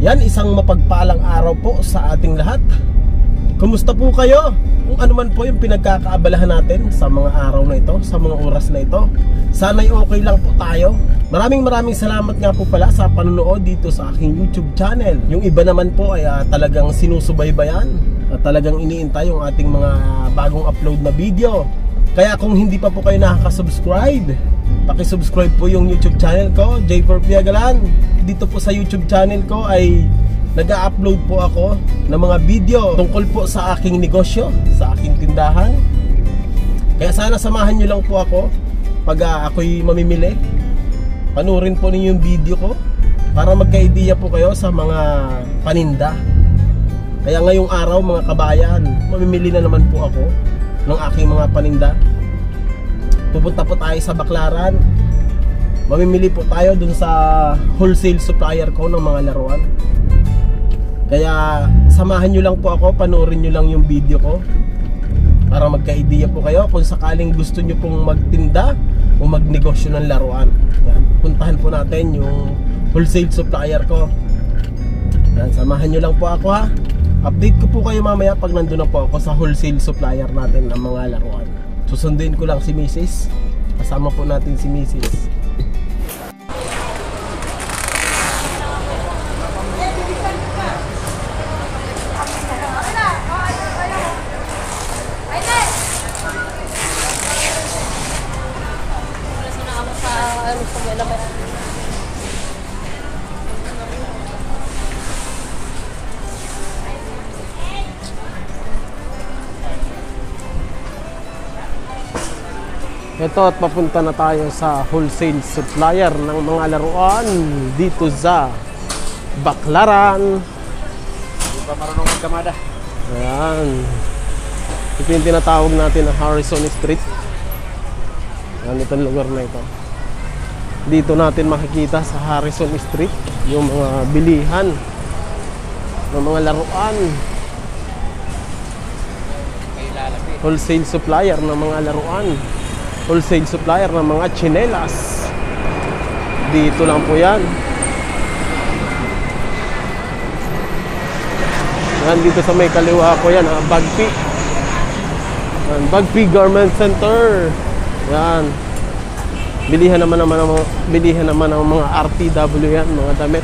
Yan, isang mapagpalang araw po sa ating lahat. Kumusta po kayo? Kung ano man po yung pinagkakaabalahan natin sa mga araw na ito, sa mga oras na ito, sana'y okay lang po tayo. Maraming salamat nga po pala sa panonood dito sa aking YouTube channel. Yung iba naman po ay talagang sinusubaybayan at talagang iniintay yung ating mga bagong upload na video. Kaya kung hindi pa po kayo nakaka-subscribe, paki-subscribe po yung YouTube channel ko, J4 Piagalan. Dito po sa YouTube channel ko ay nag-a-upload po ako ng mga video tungkol po sa aking negosyo, sa aking tindahan. Kaya sana samahan nyo lang po ako pag ako'y mamimili. Panurin po ninyo yung video ko para magka-idea po kayo sa mga paninda. Kaya ngayong araw mga kabayan, mamimili na naman po ako ng aking mga paninda. Pupunta po tayo sa Baclaran. Mamimili po tayo dun sa wholesale supplier ko ng mga laruan. Kaya samahan nyo lang po ako, panoorin nyo lang yung video ko para magka-idea po kayo kung sakaling gusto nyo pong magtinda o magnegosyo ng laruan. Yan. Puntahan po natin yung wholesale supplier ko. Yan. Samahan nyo lang po ako ha. Update ko po kayo mamaya pag nandun na po ako sa wholesale supplier natin ng mga laruan. Susunduin ko lang si Mrs. Kasama po natin si Mrs. Ito at papunta na tayo sa wholesale supplier ng mga laruan dito sa Baclaran. Hindi pa marunong magkamada. Ayan. Ito yung tinatawag natin na Harrison Street. Ayan, itong lugar na ito. Dito natin makikita sa Harrison Street yung mga bilihan ng mga laruan. Wholesale supplier ng mga laruan. Wholesale supplier ng mga tsinelas. Dito lang po yan. Yan, dito sa may kaliwa ko yan, Bagpi. Yan, Bagpi Garment Center. Yan. Bilihan naman ng mga RTW yan, mga damit.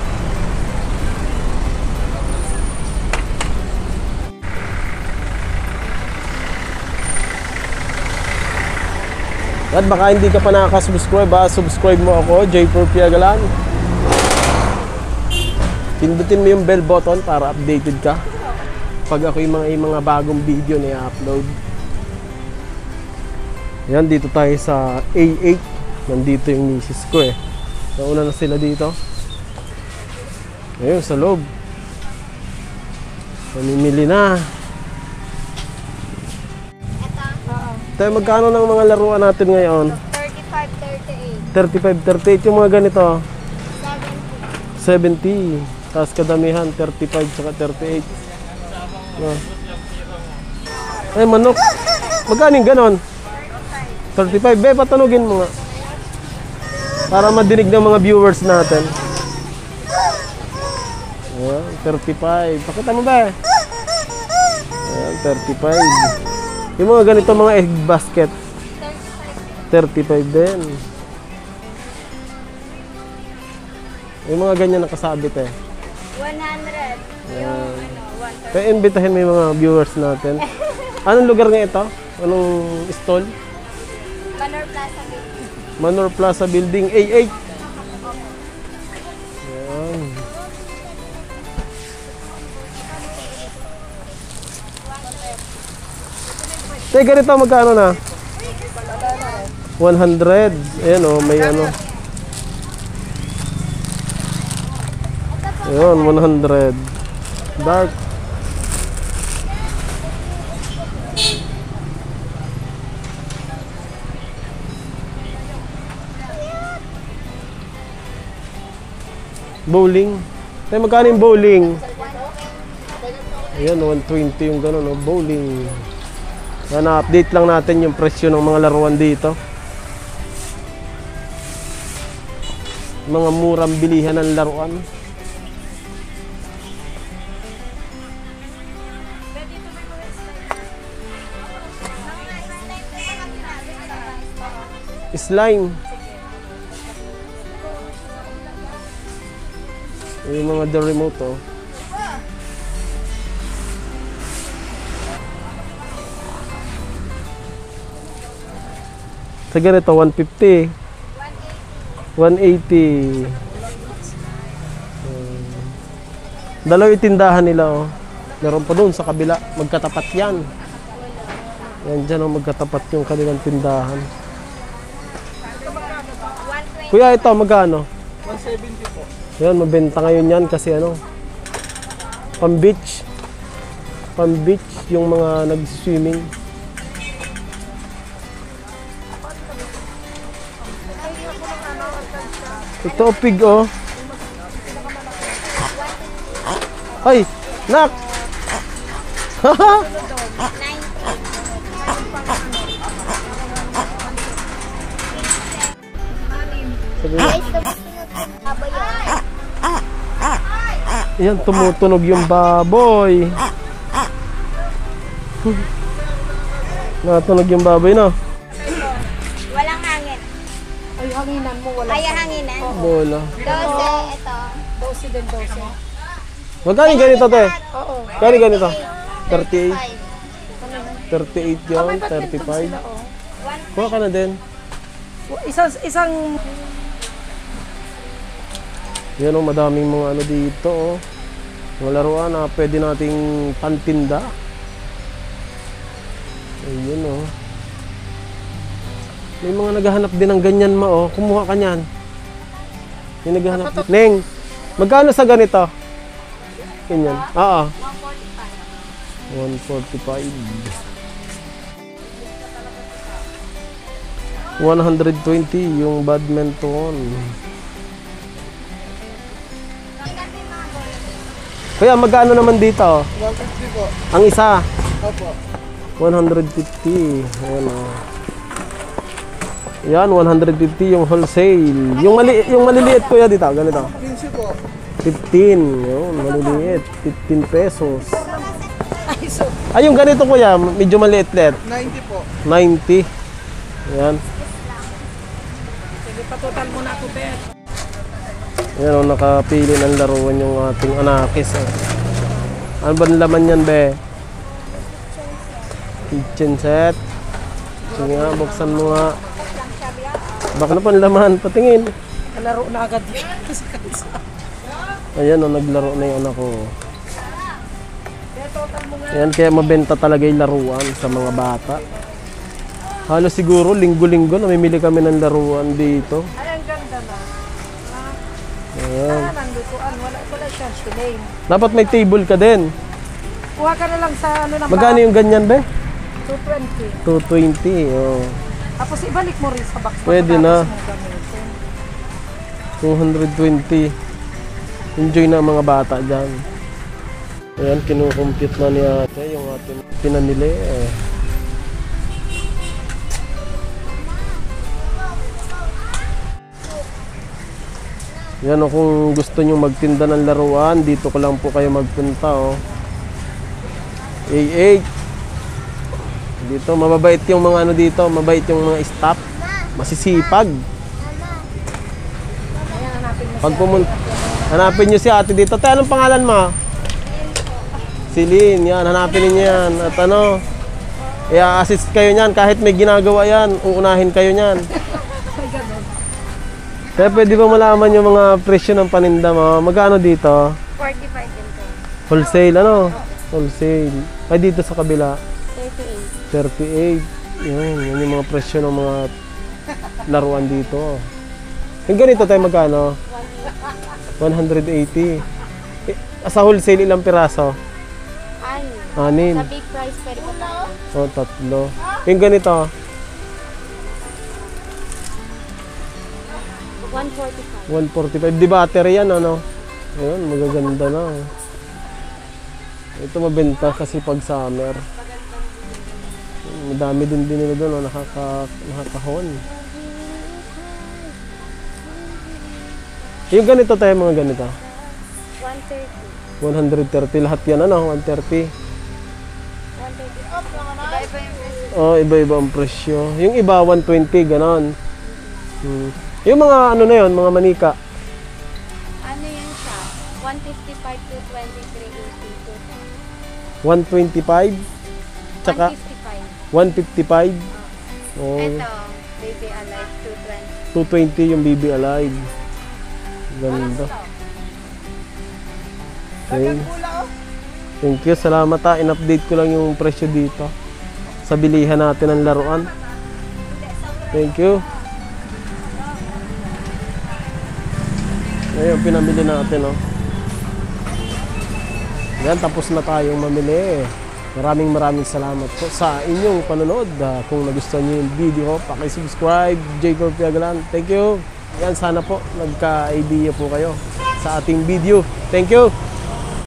At baka hindi ka pa nakaka-subscribe subscribe mo ako, J4 Piagalan. Pindutin mo yung bell button para updated ka pag ako yung mga bagong video na i-upload. Yan, dito tayo sa A8. Nandito yung misis ko eh. Nauna na sila dito. Ayun, sa loob. Mamimili na. Tayo, magkano ng mga laruan natin ngayon? 35, 38. 35, 38. Yung mga ganito? 70. Tapos kadamihan, 35 saka 38. Ay, manok. Magkano yung ganon? 35. Be, patanugin mo nga. Para madinig ng mga viewers natin. Ayan, 35. Pakita mo ba? Ayan, 35. Yung mga ganito mga egg basket 35 din. Yung mga ganyan nakasabit eh 100. Yung kaya imbitahin mo yung mga viewers natin. Anong lugar nga ito? Anong stall? Manor Plaza Building. Manor Plaza Building A8. Ayan. Te, ganito magkano na? 100. Ayan o, may ano. Ayan, 100. Dark. Bowling. Te, magkano yung bowling? Ayan, 120 yung gano'n, no? Bowling. Yan, na-update lang natin yung presyo ng mga laruan dito. Mga murang bilihan ng laruan. slime. Yung mga the remote, oh. Sa ganito, 150. 180. Dalawa yung tindahan nila, oh. Meron pa doon sa kabila. Magkatapat yan. Yan dyan, oh. Magkatapat yung kanilang tindahan. Kuya, ito, magkano? 170 po. Yan, mabenta ngayon yan kasi ano, pang-beach. Pang-beach yung mga nag-swimming. Ito, pig, oh. Ay, nak! Haha! Yan, tumutunog yung baboy. Natunog yung baboy, no? Walang hangin. Ay, hanginan mo, wala. Kaya hanginan. Bola. 12, ito. 12 din, 12. Magkano ganito, te? Oo. Magkano ganito? 38. 5. 38 yun, 35. Kuha ka na din. Isang Yan o, madaming mga ano dito, oh. Mga laruan na pwede nating pantinda. Ayun, oh. May mga naghahanap din ng ganyan, ma, oh. Kumuha ka niyan. May naghahanap din. Neng, magkano sa ganito? Ganyan. Oo. 145. 120 yung badminton. Kaya magkano naman dito? 150 po. Ang isa, Opo. 150. Ayan, oh. Yan, 150 yung wholesale. Yung maliliit ko ya dito, ganito. 15 po. 15. Yun, maliliit. 15 pesos. ay, so, Ay, yung ganito kuya, medyo maliit-liit. 90 po. 90. Ayan. sige, patotal mo na ako, Bet. Ayan, oh, nakapili ng laruan yung ating anakis. Oh. Ano ba ang laman yan, be? Kitchen set. Sige nga, buksan mo nga. Baka na pa ang laman, patingin. Kalaro na agad. Ayan, oh, naglaro na yung anak ko. Ayan, kaya mabenta talaga yung laruan sa mga bata. Halos siguro, linggo-linggo, namimili kami ng laruan dito. Ay, ang ganda na. Ayan. Nandutuan, wala siyang shilling. Dapat may table ka din. Kuha ka na lang sa ano ng Magkano yung ganyan, be? 220. 220, oh. Tapos ibalik mo rin sa box. Pwede na. Tapos mo gamitin. 220. Enjoy na ang mga bata dyan. Ayan, kinukompute na ni ate yung ating pinanili. Yan, kung gusto nyo magtinda ng laruan, dito ko lang po kayo magpunta, oh. A8. Dito, mababait yung mga ano dito, mabait yung mga staff. Masisipag. Pag pumunta, hanapin nyo si ate dito. Te, anong pangalan mo? Celine, yan. Hanapin niyo yan. At ano, i-assist kayo niyan. Kahit may ginagawa yan, uunahin kayo niyan. Kaya pwede ba malaman yung mga presyo ng paninda mo? Magkano dito? 45 din po. Wholesale, ano? Wholesale. Ay, dito sa kabila. 38. 38. Yan yung mga presyo ng mga laruan dito. Yung ganito tayo magkano? 180. Sa wholesale, ilang piraso? 6. 6. Sa big price, pwede po tayo. O, 3. Yung ganito? 145. 145. Di battery yan, ano? Ayun, magaganda na. Ito mabenta kasi pag summer. Madami din nila doon, nakakahon. Yung ganito tayo, mga ganito. 130. 130. Lahat yan, ano? 130. 130. Iba-iba yung price. Oh, iba-iba ang presyo. Yung iba, 120, ganon. Yung mga ano na yun, mga manika. Ano yan siya? 155 to 23.80 to 125. Tsaka 155. 155. Oh, Ito, Baby Alive 220. 220 yung BB Alive. Ganda. Okay. Thank you. Salamat ha. In-update ko lang yung presyo dito. Sa bilihan natin ng laruan. Thank you. Ngayon, pinamili natin, oh. Yan, tapos na tayong mamili. Maraming salamat po sa inyong panonood. Kung nagustuhan niyo yung video ko, paki-subscribe, Jacob Piagalan. Thank you. Yan, sana po nagka-idea po kayo sa ating video. Thank you.